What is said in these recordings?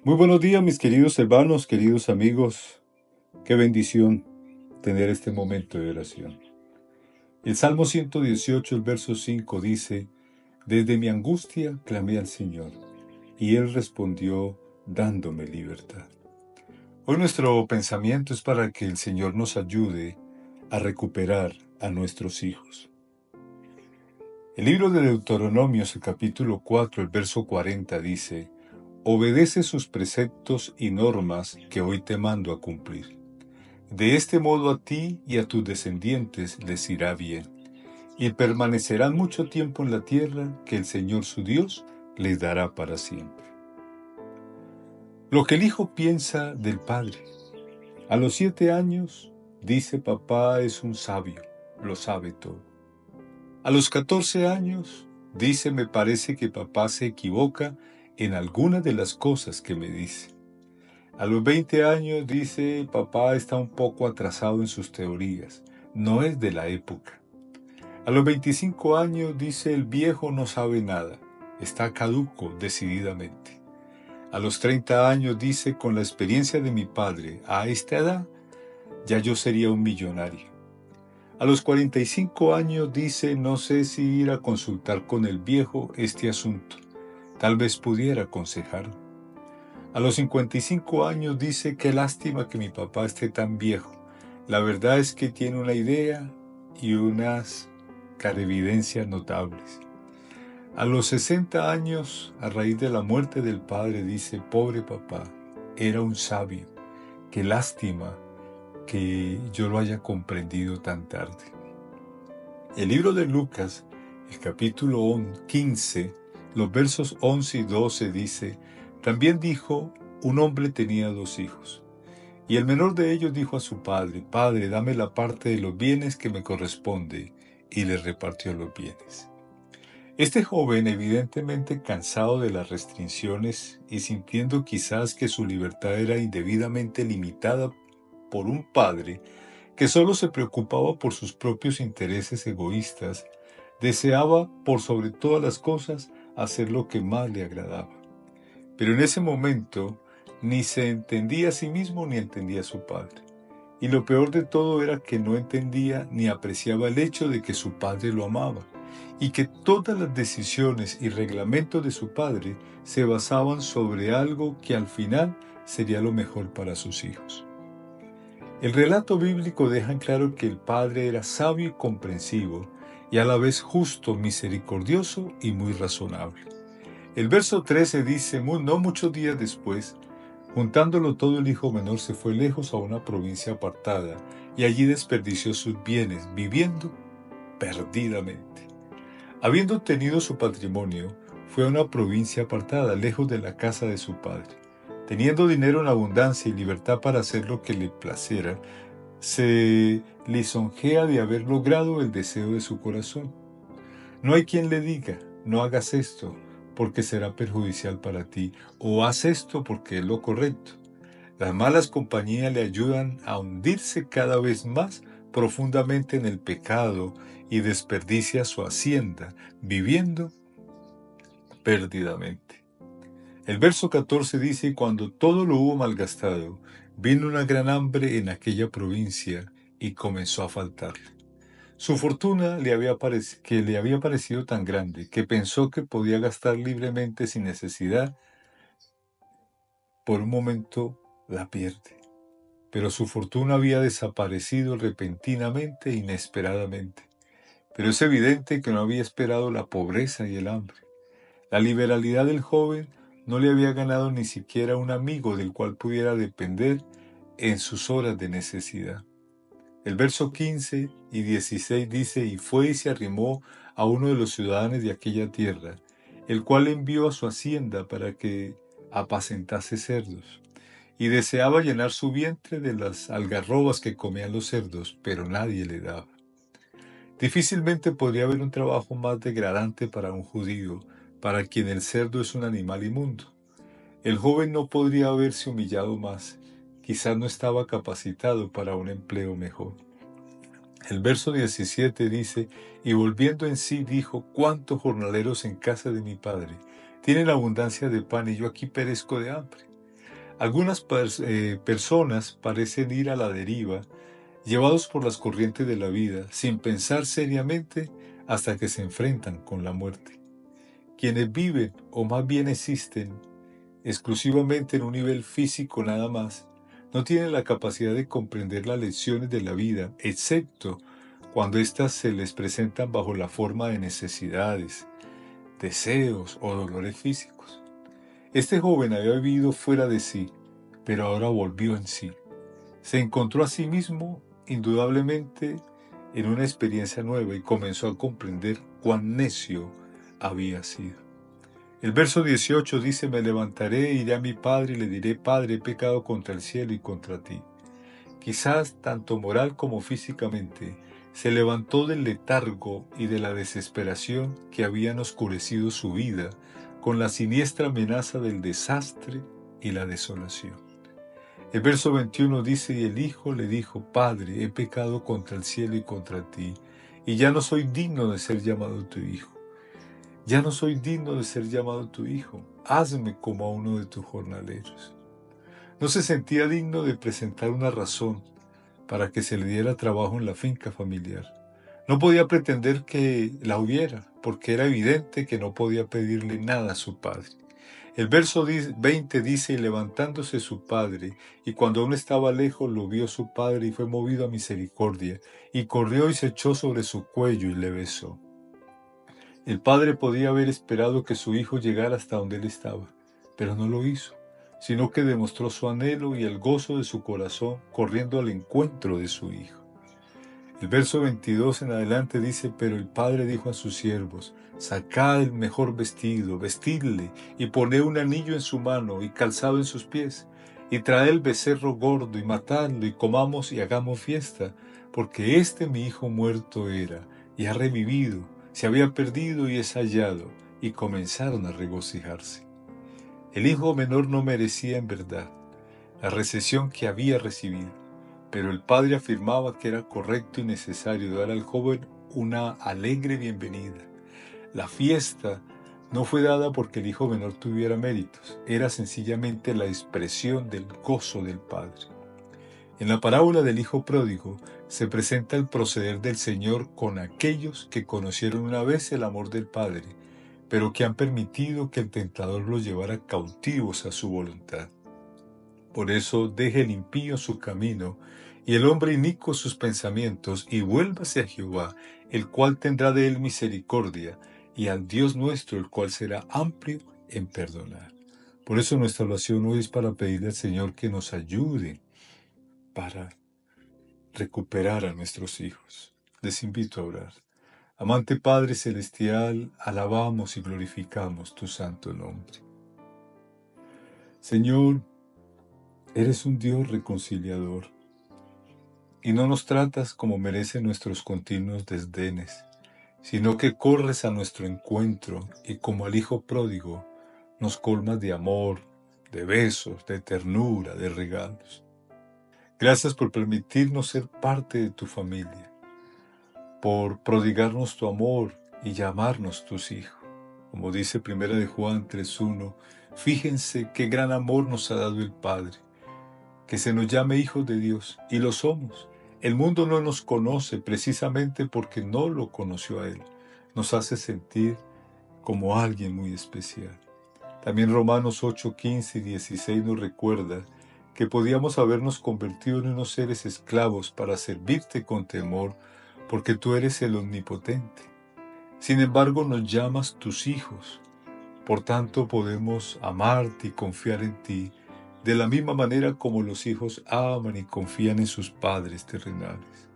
Muy buenos días, mis queridos hermanos, queridos amigos. Qué bendición tener este momento de oración. El Salmo 118, el verso 5 dice: Desde mi angustia clamé al Señor, y Él respondió dándome libertad. Hoy nuestro pensamiento es para que el Señor nos ayude a recuperar a nuestros hijos. El libro de Deuteronomios, el capítulo 4, el verso 40 dice: Obedece sus preceptos y normas que hoy te mando a cumplir. De este modo a ti y a tus descendientes les irá bien, y permanecerán mucho tiempo en la tierra que el Señor su Dios les dará para siempre. Lo que el hijo piensa del padre. A los 7 años, dice: papá es un sabio, lo sabe todo. A los 14 años, dice: me parece que papá se equivoca en alguna de las cosas que me dice. A los 20 años dice: papá está un poco atrasado en sus teorías, no es de la época. A los 25 años dice: el viejo no sabe nada, está caduco decididamente. A los 30 años dice: con la experiencia de mi padre, a esta edad, ya yo sería un millonario. A los 45 años dice: no sé si ir a consultar con el viejo este asunto, tal vez pudiera aconsejarlo. A los 55 años dice: qué lástima que mi papá esté tan viejo. La verdad es que tiene una idea y unas clarividencias notables. A los 60 años, a raíz de la muerte del padre, dice: pobre papá, era un sabio. Qué lástima que yo lo haya comprendido tan tarde. El libro de Lucas, el capítulo 15, los versos 11 y 12 dice: también dijo: un hombre tenía 2 hijos, y el menor de ellos dijo a su padre: Padre, dame la parte de los bienes que me corresponde, y le repartió los bienes. Este joven, evidentemente cansado de las restricciones y sintiendo quizás que su libertad era indebidamente limitada por un padre que solo se preocupaba por sus propios intereses egoístas, deseaba por sobre todas las cosas hacer lo que más le agradaba. Pero en ese momento ni se entendía a sí mismo ni entendía a su padre. Y lo peor de todo era que no entendía ni apreciaba el hecho de que su padre lo amaba, y que todas las decisiones y reglamentos de su padre se basaban sobre algo que al final sería lo mejor para sus hijos. El relato bíblico deja en claro que el padre era sabio y comprensivo, y a la vez justo, misericordioso y muy razonable. El verso 13 dice: no muchos días después, juntándolo todo, el hijo menor se fue lejos a una provincia apartada, y allí desperdició sus bienes, viviendo perdidamente. Habiendo obtenido su patrimonio, fue a una provincia apartada, lejos de la casa de su padre. Teniendo dinero en abundancia y libertad para hacer lo que le placiera, se lisonjea de haber logrado el deseo de su corazón. No hay quien le diga: no hagas esto, porque será perjudicial para ti, o haz esto porque es lo correcto. Las malas compañías le ayudan a hundirse cada vez más profundamente en el pecado y desperdicia su hacienda, viviendo perdidamente. El verso 14 dice: y cuando todo lo hubo malgastado, vino una gran hambre en aquella provincia y comenzó a faltarle. Su fortuna le había parecido tan grande que pensó que podía gastar libremente sin necesidad. Por un momento la pierde, pero su fortuna había desaparecido repentinamente e inesperadamente. Pero es evidente que no había esperado la pobreza y el hambre. La liberalidad del joven no le había ganado ni siquiera un amigo del cual pudiera depender en sus horas de necesidad. El verso 15 y 16 dice: y fue y se arrimó a uno de los ciudadanos de aquella tierra, el cual envió a su hacienda para que apacentase cerdos, y deseaba llenar su vientre de las algarrobas que comían los cerdos, pero nadie le daba. Difícilmente podría haber un trabajo más degradante para un judío, para quien el cerdo es un animal inmundo. El joven no podría haberse humillado más, quizás no estaba capacitado para un empleo mejor. El verso 17 dice: y volviendo en sí dijo: cuántos jornaleros en casa de mi padre tienen abundancia de pan, y yo aquí perezco de hambre. Algunas personas parecen ir a la deriva, llevados por las corrientes de la vida, sin pensar seriamente hasta que se enfrentan con la muerte. Quienes viven, o más bien existen, exclusivamente en un nivel físico nada más, no tienen la capacidad de comprender las lecciones de la vida, excepto cuando éstas se les presentan bajo la forma de necesidades, deseos o dolores físicos. Este joven había vivido fuera de sí, pero ahora volvió en sí. Se encontró a sí mismo, indudablemente, en una experiencia nueva y comenzó a comprender cuán necio había sido. El verso 18 dice: me levantaré, iré a mi padre y le diré: Padre, he pecado contra el cielo y contra ti. Quizás, tanto moral como físicamente, se levantó del letargo y de la desesperación que habían oscurecido su vida con la siniestra amenaza del desastre y la desolación. El verso 21 dice: y el hijo le dijo: Padre, he pecado contra el cielo y contra ti, y ya no soy digno de ser llamado tu hijo. Ya no soy digno de ser llamado tu hijo. Hazme como a uno de tus jornaleros. No se sentía digno de presentar una razón para que se le diera trabajo en la finca familiar. No podía pretender que la hubiera, porque era evidente que no podía pedirle nada a su padre. El verso 20 dice: y levantándose su padre, y cuando aún estaba lejos, lo vio su padre y fue movido a misericordia, y corrió y se echó sobre su cuello y le besó. El padre podía haber esperado que su hijo llegara hasta donde él estaba, pero no lo hizo, sino que demostró su anhelo y el gozo de su corazón corriendo al encuentro de su hijo. El verso 22 en adelante dice: pero el padre dijo a sus siervos: sacad el mejor vestido, vestidle, y poned un anillo en su mano y calzado en sus pies, y traed el becerro gordo y matadlo, y comamos y hagamos fiesta, porque mi hijo muerto era, y ha revivido, se había perdido y es hallado, y comenzaron a regocijarse. El hijo menor no merecía en verdad la recepción que había recibido, pero el padre afirmaba que era correcto y necesario dar al joven una alegre bienvenida. La fiesta no fue dada porque el hijo menor tuviera méritos, era sencillamente la expresión del gozo del padre. En la parábola del hijo pródigo se presenta el proceder del Señor con aquellos que conocieron una vez el amor del Padre, pero que han permitido que el tentador los llevara cautivos a su voluntad. Por eso deje el impío su camino y el hombre inicuo sus pensamientos, y vuélvase a Jehová, el cual tendrá de él misericordia, y al Dios nuestro, el cual será amplio en perdonar. Por eso nuestra oración hoy es para pedirle al Señor que nos ayude para recuperar a nuestros hijos. Les invito a orar. Amante Padre Celestial, alabamos y glorificamos tu santo nombre. Señor, eres un Dios reconciliador, y no nos tratas como merecen nuestros continuos desdenes, sino que corres a nuestro encuentro y como al hijo pródigo nos colmas de amor, de besos, de ternura, de regalos. Gracias por permitirnos ser parte de tu familia, por prodigarnos tu amor y llamarnos tus hijos. Como dice 1 de Juan 3:1, fíjense qué gran amor nos ha dado el Padre, que se nos llame hijos de Dios, y lo somos. El mundo no nos conoce precisamente porque no lo conoció a Él. Nos hace sentir como alguien muy especial. También Romanos 8:15 y 16 nos recuerda que podíamos habernos convertido en unos seres esclavos para servirte con temor, porque tú eres el omnipotente. Sin embargo, nos llamas tus hijos. Por tanto, podemos amarte y confiar en ti, de la misma manera como los hijos aman y confían en sus padres terrenales.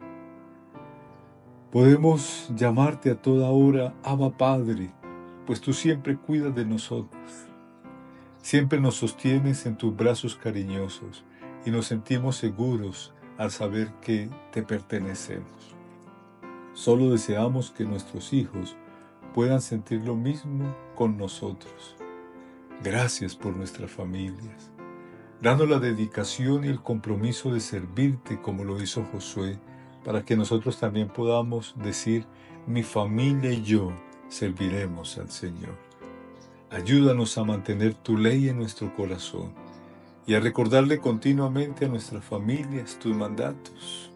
Podemos llamarte a toda hora Abba Padre, pues tú siempre cuidas de nosotros. Siempre nos sostienes en tus brazos cariñosos y nos sentimos seguros al saber que te pertenecemos. Solo deseamos que nuestros hijos puedan sentir lo mismo con nosotros. Gracias por nuestras familias. Danos la dedicación y el compromiso de servirte como lo hizo Josué, para que nosotros también podamos decir: mi familia y yo serviremos al Señor. Ayúdanos a mantener tu ley en nuestro corazón y a recordarle continuamente a nuestras familias tus mandatos,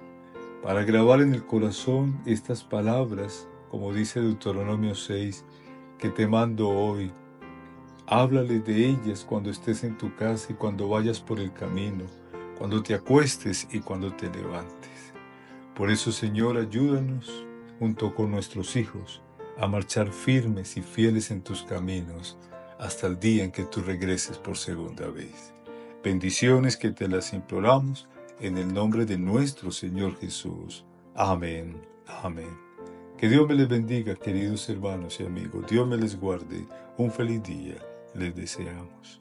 para grabar en el corazón estas palabras, como dice Deuteronomio 6, que te mando hoy. Háblale de ellas cuando estés en tu casa y cuando vayas por el camino, cuando te acuestes y cuando te levantes. Por eso, Señor, ayúdanos, junto con nuestros hijos, a marchar firmes y fieles en tus caminos hasta el día en que tú regreses por segunda vez. Bendiciones que te las imploramos en el nombre de nuestro Señor Jesús. Amén. Amén. Que Dios me les bendiga, queridos hermanos y amigos. Dios me les guarde. Un feliz día les deseamos.